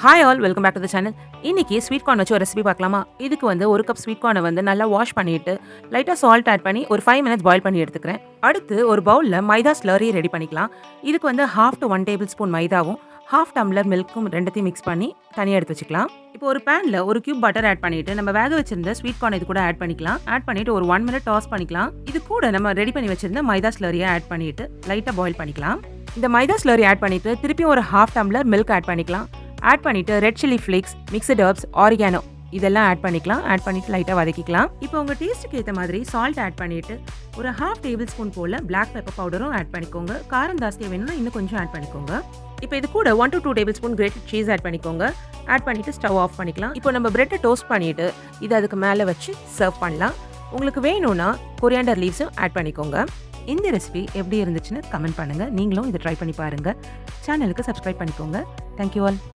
Hi all, welcome back to the channel. இன்னைக்கு sweet corn வச்சு ஒரு ரெசிபி பார்க்கலாமா? இதுக்கு வந்து ஒரு கப் ஸ்வீட் கார்னை வந்து நல்லா வாஷ் பண்ணிட்டு லைட்டாக சால்ட் ஆட் பண்ணி ஒரு 5 மினிட்ஸ் பாயில் பண்ணி எடுத்துக்கிறேன். அடுத்து ஒரு பவுலில் மைதா ஸ்லரி ரெடி பண்ணிக்கலாம். இதுக்கு வந்து 1/2 to 1 டேபிள் ஸ்பூன் மைதாவும் 1/2 டம்ளர் மில்க்கும் ரெண்டுத்தையும் மிக்ஸ் பண்ணி தனியாக எடுத்து வச்சுக்கலாம். இப்போ ஒரு பேனில் ஒரு கியூப் பட்டர் ஆட் பண்ணிட்டு நம்ம வேக வச்சிருந்த ஸ்வீட் கார்ன் இது கூட ஆட் பண்ணிக்கலாம். ஆட் பண்ணிட்டு ஒரு 1 மினிட் டாஸ் பண்ணிக்கலாம். இது கூட நம்ம ரெடி பண்ணி வச்சிருந்த மைதா ஸ்லரியை ஆட் பண்ணிட்டு லைட்டாக பாயில் பண்ணிக்கலாம். இந்த மைதா ஸ்லரி ஆட் பண்ணிட்டு திருப்பி ஒரு 1/2 டம்ளர் மில்க் ஆட் பண்ணிக்கலாம். ஆட் பண்ணிட்டு red chilli flakes, mixed herbs, oregano இதெல்லாம் ஆட் பண்ணிக்கலாம். ஆட் பண்ணிட்டு லைட்டாக வதக்கிக்கலாம். இப்போ உங்கள் டேஸ்ட்டுக்கு ஏற்ற மாதிரி சால்ட் ஆட் பண்ணிட்டு ஒரு 1/2 டேபிள் ஸ்பூன் போல் பிளாக் பெப்பர் பவுடரும் ஆட் பண்ணிக்கோங்க. காரம் ஜாஸ்தியாக வேணும்னா இன்னும் கொஞ்சம் ஆட் பண்ணிக்கோங்க. இப்போ இது கூட 1 to 2 tablespoon grated cheese add பண்ணிக்கோங்க. ஆட் பண்ணிட்டு ஸ்டவ் ஆஃப் பண்ணிக்கலாம். இப்போ நம்ம பிரெட்டை டோஸ்ட் பண்ணிட்டு இது அதுக்கு மேலே வச்சு சர்வ் பண்ணலாம். உங்களுக்கு வேணும்னா கொரியாண்டர் லீவ்ஸும் ஆட் பண்ணிக்கோங்க. இந்த ரெசிபி எப்படி இருந்துச்சுன்னு கமெண்ட் பண்ணுங்கள். நீங்களும் இதை ட்ரை பண்ணி பாருங்கள். சேனலுக்கு சப்ஸ்கிரைப் பண்ணிக்கோங்க. Thank you all.